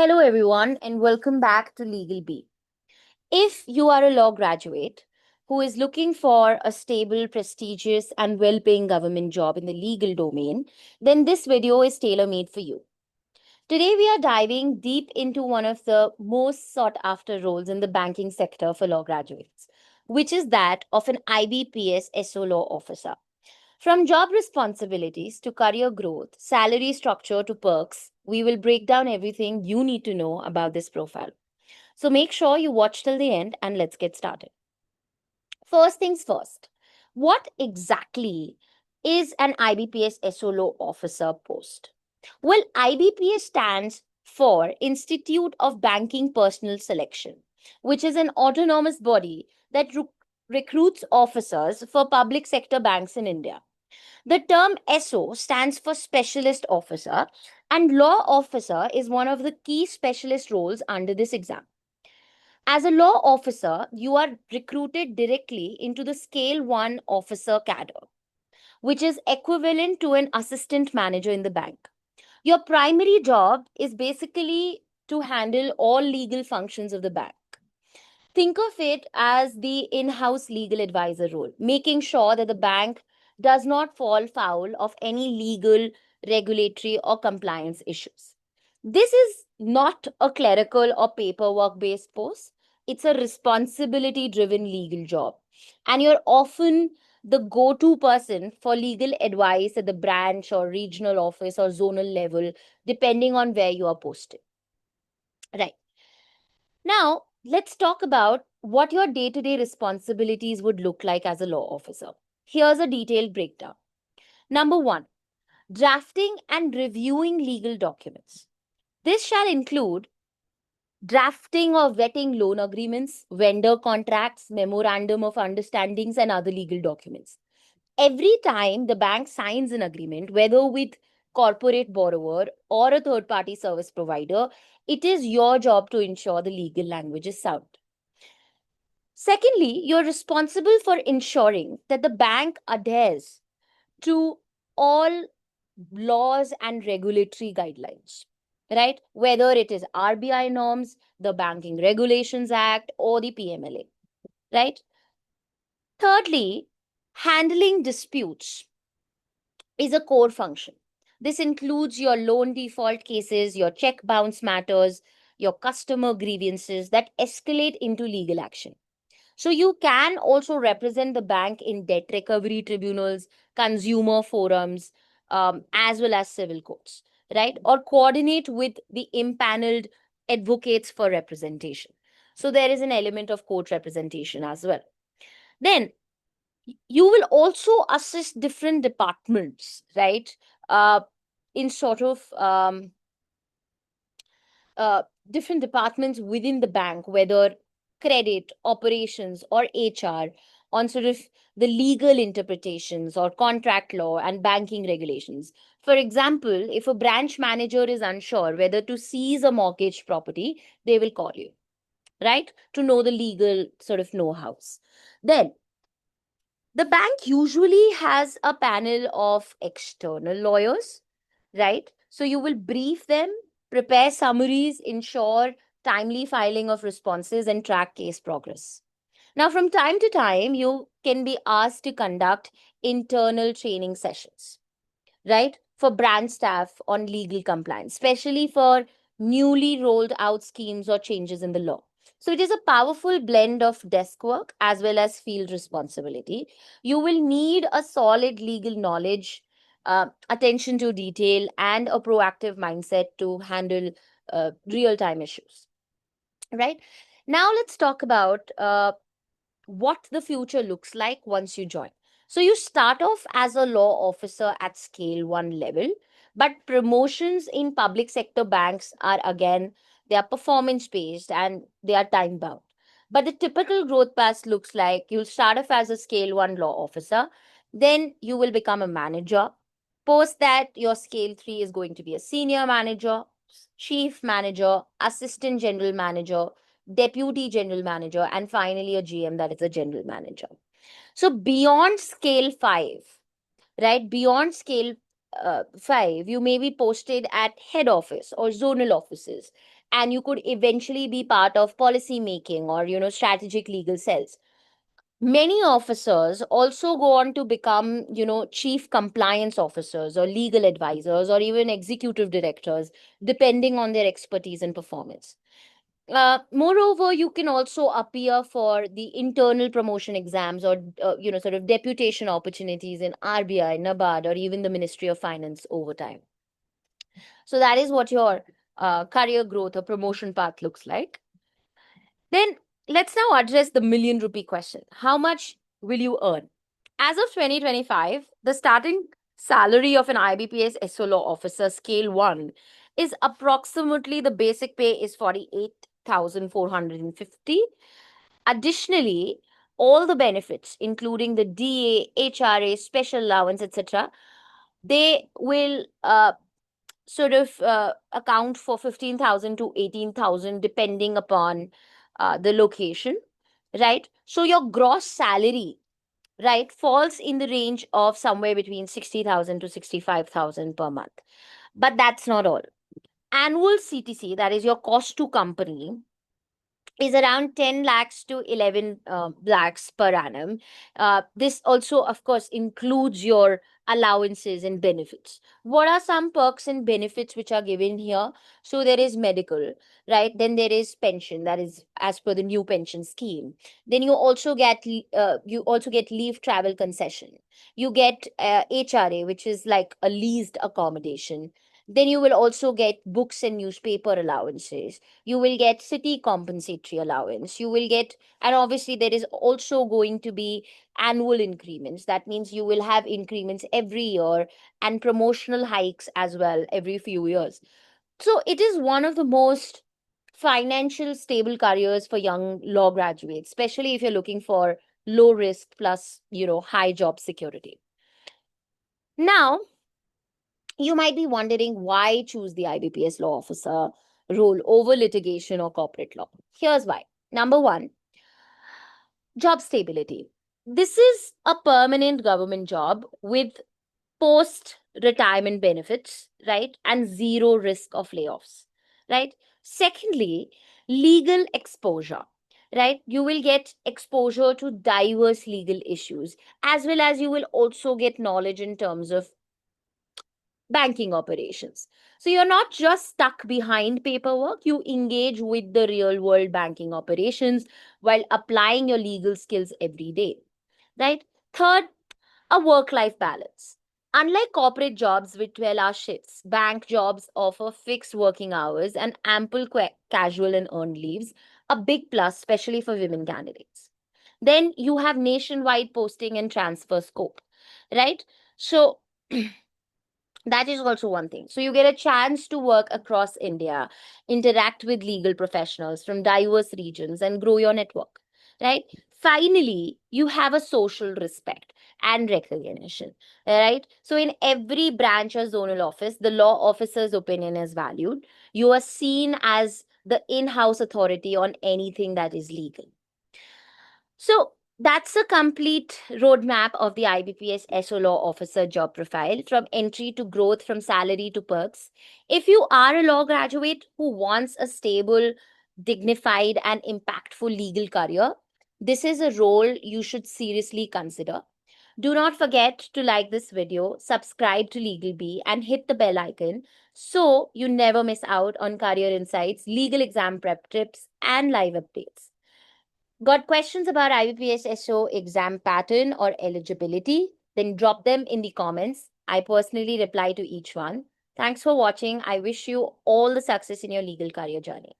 Hello, everyone, and welcome back to Legal B. If you are a law graduate who is looking for a stable, prestigious, and well paying government job in the legal domain, then this video is tailor made for you. Today, we are diving deep into one of the most sought after roles in the banking sector for law graduates, which is that of an IBPS SO Law Officer. From job responsibilities to career growth, salary structure to perks, we will break down everything you need to know about this profile. So make sure you watch till the end and let's get started. First things first, what exactly is an IBPS SO Law Officer post? Well, IBPS stands for Institute of Banking Personnel Selection, which is an autonomous body that recruits officers for public sector banks in India. The term SO stands for Specialist Officer, and Law Officer is one of the key specialist roles under this exam. As a law officer, you are recruited directly into the Scale 1 officer cadre, which is equivalent to an assistant manager in the bank. Your primary job is basically to handle all legal functions of the bank. Think of it as the in house legal advisor role, making sure that the bank does not fall foul of any legal, regulatory, or compliance issues. This is not a clerical or paperwork based post, it's a responsibility driven legal job. And you're often the go to person for legal advice at the branch or regional office or zonal level, depending on where you are posted. Right. Now, let's talk about what your day to day responsibilities would look like as a law officer. Here's a detailed breakdown. Number one, drafting and reviewing legal documents. This shall include drafting or vetting loan agreements, vendor contracts, memorandum of understandings, and other legal documents. Every time the bank signs an agreement, whether with corporate borrower or a third party service provider, it is your job to ensure the legal language is sound. Secondly, you're responsible for ensuring that the bank adheres to all laws and regulatory guidelines, right? Whether it is RBI norms, the Banking Regulations Act, or the PMLA, right? Thirdly, handling disputes is a core function. This includes your loan default cases, your check bounce matters, your customer grievances that escalate into legal action. So you can also represent the bank in debt recovery tribunals, consumer forums, as well as civil courts, right? Or coordinate with the impaneled advocates for representation. So there is an element of court representation as well. Then you will also assist different departments, right? Uh, in sort of different departments within the bank, whether credit, operations, or HR, on sort of the legal interpretations or contract law and banking regulations. For example, if a branch manager is unsure whether to seize a mortgage property, they will call you, right? To know the legal sort of know hows. Then, the bank usually has a panel of external lawyers, right? So you will brief them, prepare summaries, ensure timely filing of responses, and track case progress. Now, from time to time, you can be asked to conduct internal training sessions, right? For branch staff on legal compliance, especially for newly rolled out schemes or changes in the law. So it is a powerful blend of desk work as well as field responsibility. You will need a solid legal knowledge, attention to detail, and a proactive mindset to handle real time issues. Right now, let's talk about what the future looks like once you join. So you start off as a law officer at scale 1 level, but promotions in public sector banks are again, they are performance based and they are time bound. But the typical growth path looks like you'll start off as a scale 1 law officer, then you will become a manager. Post that, your scale 3 is going to be a senior manager, chief manager, assistant general manager, deputy general manager, and finally a GM, that is a general manager. So beyond scale 5, right? Beyond scale 5, you may be posted at head office or zonal offices. and you could eventually be part of policy making or, strategic legal cells. Many officers also go on to become, chief compliance officers or legal advisors or even executive directors, depending on their expertise and performance. Moreover, you can also appear for the internal promotion exams or, sort of deputation opportunities in RBI, NABARD, or even the Ministry of Finance over time. So that is what your career growth or promotion path looks like. Then let's now address the million rupee question. How much will you earn? As of 2025, the starting salary of an IBPS SO Law Officer Scale 1 is approximately, the basic pay is 48,450. Additionally, all the benefits, including the DA, HRA, special allowance, etc., they will sort of account for 15,000 to 18,000 depending upon the location, right? So your gross salary, right, falls in the range of somewhere between 60,000 to 65,000 per month. But that's not all. Annual CTC, that is your cost to company, is around 10 lakhs to 11 lakhs per annum. This also, of course, includes your allowances and benefits. What are some perks and benefits which are given here? So there is medical, right? Then there is pension, that is as per the new pension scheme. Then you also get leave travel concession. You get HRA, which is like a leased accommodation. Then you will also get books and newspaper allowances. You will get city compensatory allowance. You will get, and obviously there is also going to be annual increments. That means you will have increments every year and promotional hikes as well every few years. So it is one of the most financial stable careers for young law graduates, especially if you're looking for low risk plus, high job security. Now, you might be wondering, why choose the IBPS law officer role over litigation or corporate law? Here's why. Number one, job stability. This is a permanent government job with post retirement benefits, right? And zero risk of layoffs, right? Secondly, legal exposure, right? You will get exposure to diverse legal issues, as well as you will also get knowledge in terms of banking operations. So you're not just stuck behind paperwork, you engage with the real world banking operations while applying your legal skills every day, right? Third, a work life balance. Unlike corporate jobs with 12-hour shifts, bank jobs offer fixed working hours and ample casual and earned leaves, a big plus, especially for women candidates. Then you have nationwide posting and transfer scope, right? So that is also one thing. So you get a chance to work across India, interact with legal professionals from diverse regions, and grow your network, right? Finally, you have a social respect and recognition, right? So in every branch or zonal office, the law officer's opinion is valued. You are seen as the in-house authority on anything that is legal. So that's a complete roadmap of the IBPS SO Law Officer job profile, from entry to growth, from salary to perks. If you are a law graduate who wants a stable, dignified, and impactful legal career, this is a role you should seriously consider. Do not forget to like this video, subscribe to Legal Bee, and hit the bell icon so you never miss out on career insights, legal exam prep tips, and live updates. Got questions about IBPS SO exam pattern or eligibility? Then drop them in the comments. I personally reply to each one. Thanks for watching. I wish you all the success in your legal career journey.